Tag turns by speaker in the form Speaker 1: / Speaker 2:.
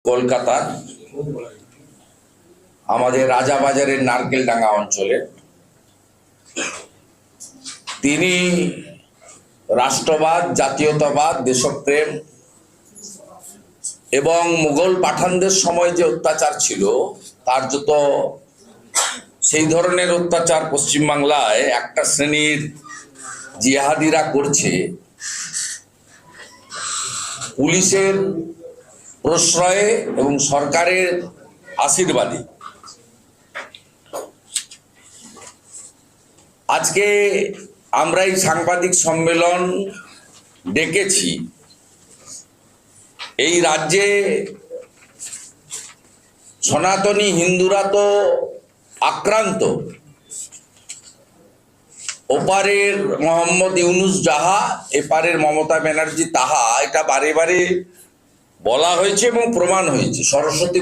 Speaker 1: কলকাতার আমাদের রাজাবাজারের নারকেলডাঙ্গা অঞ্চলে তিনি রাষ্ট্রবাদ, জাতীয়তাবাদ, দেশপ্রেম এবং মুঘল পাঠানদের সময় যে অত্যাচার ছিল তার যত সেই ধরনের অত্যাচার পশ্চিমবাংলায় একটা শ্রেণীর জিহাদিরা করছে, পুলিশের প্রশ্রয়ে এবং সরকারের আশীর্বাদে আজকে আমরা এই সাংবাদিক সম্মেলন ডেকেছি। এই রাজ্যে সনাতনী হিন্দুরা তো আক্রান্ত, ওপারের মোহাম্মদ ইউনুস যাহা, এপারের মমতা ব্যানার্জি তাহা, এটা বারে বারে বলা হয়েছে এবং প্রমাণ হয়েছে। সরস্বতী